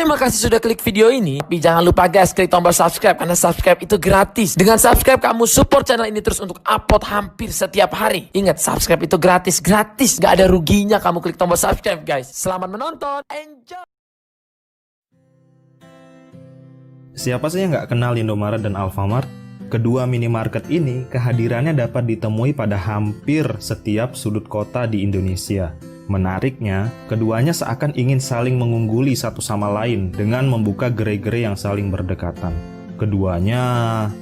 Terima kasih sudah klik video ini. Tapi jangan lupa guys, klik tombol subscribe karena subscribe itu gratis. Dengan subscribe kamu support channel ini terus untuk upload hampir setiap hari. Ingat, subscribe itu gratis. Gak ada ruginya kamu klik tombol subscribe guys. Selamat menonton. Enjoy. Siapa sih yang nggak kenal Indomaret dan Alfamart? Kedua minimarket ini kehadirannya dapat ditemui pada hampir setiap sudut kota di Indonesia. Menariknya, keduanya seakan ingin saling mengungguli satu sama lain dengan membuka gerai-gerai yang saling berdekatan. Keduanya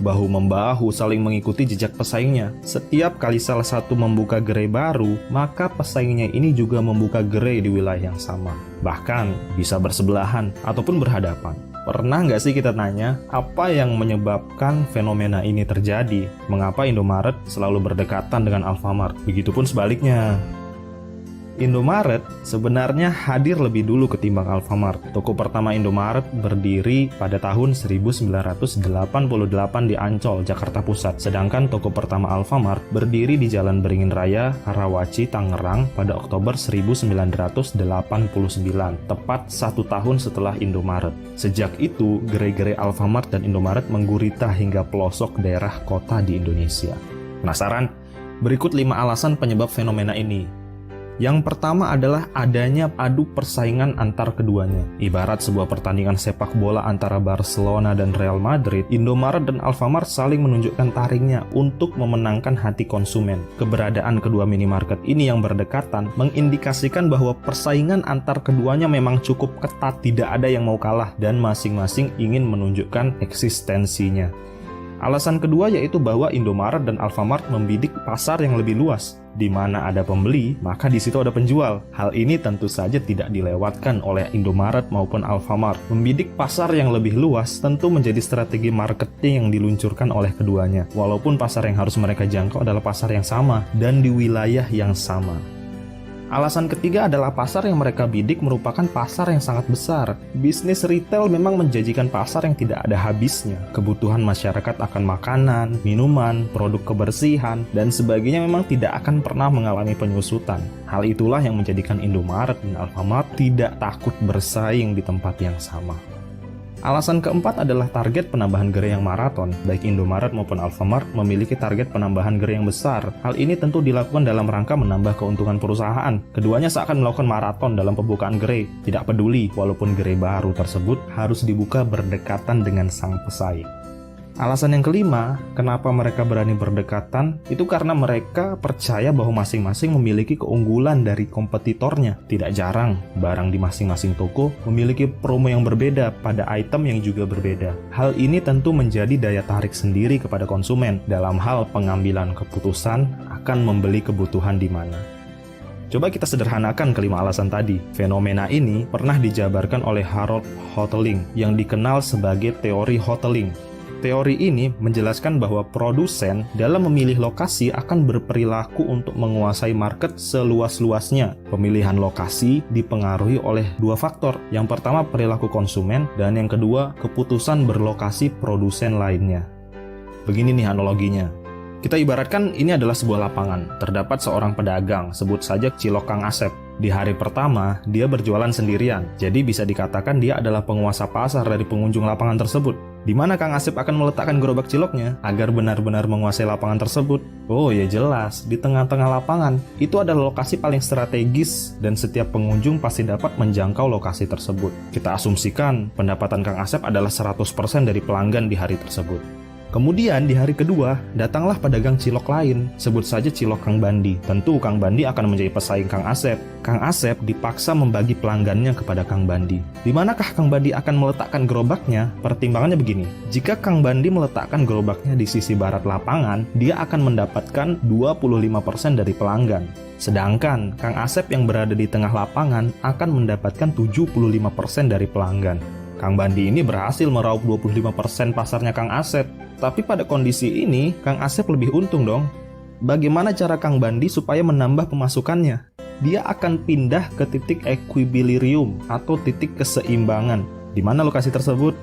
bahu-membahu saling mengikuti jejak pesaingnya. Setiap kali salah satu membuka gerai baru, maka pesaingnya ini juga membuka gerai di wilayah yang sama. Bahkan bisa bersebelahan ataupun berhadapan. Pernah nggak sih kita tanya, apa yang menyebabkan fenomena ini terjadi? Mengapa Indomaret selalu berdekatan dengan Alfamart? Begitupun sebaliknya. Indomaret sebenarnya hadir lebih dulu ketimbang Alfamart. Toko pertama Indomaret berdiri pada tahun 1988 di Ancol, Jakarta Pusat. Sedangkan toko pertama Alfamart berdiri di Jalan Beringin Raya, Karawaci, Tangerang pada Oktober 1989, tepat 1 tahun setelah Indomaret. Sejak itu, gerai-gerai Alfamart dan Indomaret menggurita hingga pelosok daerah kota di Indonesia. Penasaran? Berikut 5 alasan penyebab fenomena ini. Yang pertama adalah adanya adu persaingan antar keduanya. Ibarat sebuah pertandingan sepak bola antara Barcelona dan Real Madrid, Indomaret dan Alfamart saling menunjukkan taringnya untuk memenangkan hati konsumen. Keberadaan kedua minimarket ini yang berdekatan mengindikasikan bahwa persaingan antar keduanya memang cukup ketat, tidak ada yang mau kalah, dan masing-masing ingin menunjukkan eksistensinya. Alasan kedua yaitu bahwa Indomaret dan Alfamart membidik pasar yang lebih luas. Di mana ada pembeli, maka di situ ada penjual. Hal ini tentu saja tidak dilewatkan oleh Indomaret maupun Alfamart. Membidik pasar yang lebih luas tentu menjadi strategi marketing yang diluncurkan oleh keduanya. Walaupun pasar yang harus mereka jangkau adalah pasar yang sama dan di wilayah yang sama. Alasan ketiga adalah pasar yang mereka bidik merupakan pasar yang sangat besar. Bisnis retail memang menjanjikan pasar yang tidak ada habisnya. Kebutuhan masyarakat akan makanan, minuman, produk kebersihan, dan sebagainya memang tidak akan pernah mengalami penyusutan. Hal itulah yang menjadikan Indomaret dan Alfamart tidak takut bersaing di tempat yang sama. Alasan keempat adalah target penambahan gerai yang maraton. Baik Indomaret maupun Alfamart memiliki target penambahan gerai yang besar. Hal ini tentu dilakukan dalam rangka menambah keuntungan perusahaan. Keduanya seakan melakukan maraton dalam pembukaan gerai. Tidak peduli walaupun gerai baru tersebut harus dibuka berdekatan dengan sang pesaing. Alasan yang kelima, kenapa mereka berani berdekatan, itu karena mereka percaya bahwa masing-masing memiliki keunggulan dari kompetitornya. Tidak jarang, barang di masing-masing toko memiliki promo yang berbeda pada item yang juga berbeda. Hal ini tentu menjadi daya tarik sendiri kepada konsumen dalam hal pengambilan keputusan akan membeli kebutuhan di mana. Coba kita sederhanakan kelima alasan tadi. Fenomena ini pernah dijabarkan oleh Harold Hotelling yang dikenal sebagai teori Hotelling. Teori ini menjelaskan bahwa produsen dalam memilih lokasi akan berperilaku untuk menguasai market seluas-luasnya. Pemilihan lokasi dipengaruhi oleh 2 faktor. Yang pertama perilaku konsumen, dan yang kedua keputusan berlokasi produsen lainnya. Begini nih analoginya. Kita ibaratkan ini adalah sebuah lapangan. Terdapat seorang pedagang, sebut saja Cilok Kang Asep. Di hari pertama, dia berjualan sendirian. Jadi bisa dikatakan dia adalah penguasa pasar dari pengunjung lapangan tersebut. Di mana Kang Asep akan meletakkan gerobak ciloknya agar benar-benar menguasai lapangan tersebut? Oh ya jelas, di tengah-tengah lapangan. Itu adalah lokasi paling strategis dan setiap pengunjung pasti dapat menjangkau lokasi tersebut. Kita asumsikan pendapatan Kang Asep adalah 100% dari pelanggan di hari tersebut. Kemudian di hari kedua, datanglah pedagang cilok lain, sebut saja Cilok Kang Bandi. Tentu Kang Bandi akan menjadi pesaing Kang Asep. Kang Asep dipaksa membagi pelanggannya kepada Kang Bandi. Di manakah Kang Bandi akan meletakkan gerobaknya? Pertimbangannya begini, jika Kang Bandi meletakkan gerobaknya di sisi barat lapangan, dia akan mendapatkan 25% dari pelanggan. Sedangkan Kang Asep yang berada di tengah lapangan akan mendapatkan 75% dari pelanggan. Kang Bandi ini berhasil meraup 25% pasarnya Kang Asep. Tapi pada kondisi ini, Kang Asep lebih untung dong. Bagaimana cara Kang Bandi supaya menambah pemasukannya? Dia akan pindah ke titik equilibrium atau titik keseimbangan. Di mana lokasi tersebut?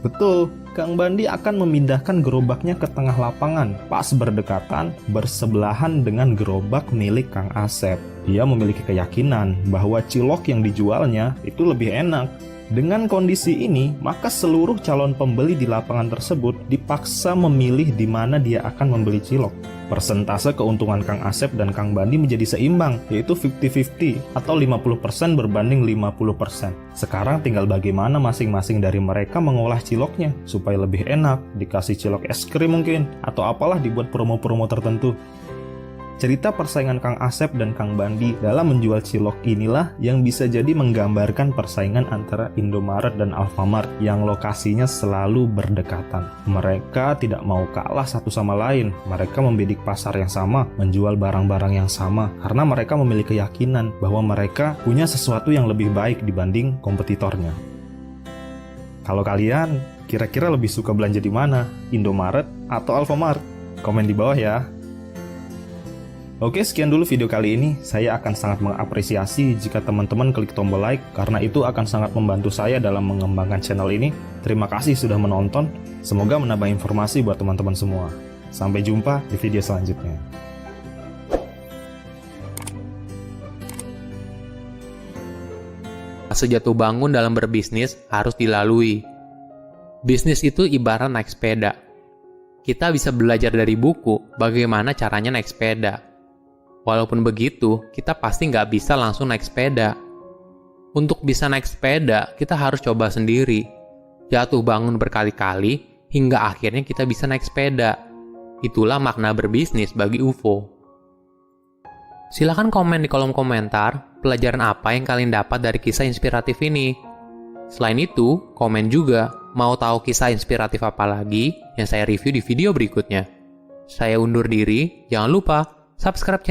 Betul, Kang Bandi akan memindahkan gerobaknya ke tengah lapangan, pas berdekatan, bersebelahan dengan gerobak milik Kang Asep. Dia memiliki keyakinan bahwa cilok yang dijualnya itu lebih enak. Dengan kondisi ini, maka seluruh calon pembeli di lapangan tersebut dipaksa memilih di mana dia akan membeli cilok. Persentase keuntungan Kang Asep dan Kang Bandi menjadi seimbang, yaitu 50-50 atau 50% berbanding 50%. Sekarang tinggal bagaimana masing-masing dari mereka mengolah ciloknya supaya lebih enak, dikasih cilok es krim mungkin, atau apalah dibuat promo-promo tertentu. Cerita persaingan Kang Asep dan Kang Bandi dalam menjual cilok inilah yang bisa jadi menggambarkan persaingan antara Indomaret dan Alfamart yang lokasinya selalu berdekatan. Mereka tidak mau kalah satu sama lain. Mereka membidik pasar yang sama, menjual barang-barang yang sama, karena mereka memiliki keyakinan bahwa mereka punya sesuatu yang lebih baik dibanding kompetitornya. Kalau kalian kira-kira lebih suka belanja di mana? Indomaret atau Alfamart? Komen di bawah ya. Oke, sekian dulu video kali ini. Saya akan sangat mengapresiasi jika teman-teman klik tombol like, karena itu akan sangat membantu saya dalam mengembangkan channel ini. Terima kasih sudah menonton. Semoga menambah informasi buat teman-teman semua. Sampai jumpa di video selanjutnya. Fase jatuh bangun dalam berbisnis harus dilalui. Bisnis itu ibarat naik sepeda. Kita bisa belajar dari buku bagaimana caranya naik sepeda. Walaupun begitu, kita pasti nggak bisa langsung naik sepeda. Untuk bisa naik sepeda, kita harus coba sendiri. Jatuh bangun berkali-kali, hingga akhirnya kita bisa naik sepeda. Itulah makna berbisnis bagi UFO. Silahkan komen di kolom komentar, pelajaran apa yang kalian dapat dari kisah inspiratif ini. Selain itu, komen juga, mau tahu kisah inspiratif apa lagi yang saya review di video berikutnya. Saya undur diri, jangan lupa subscribe channel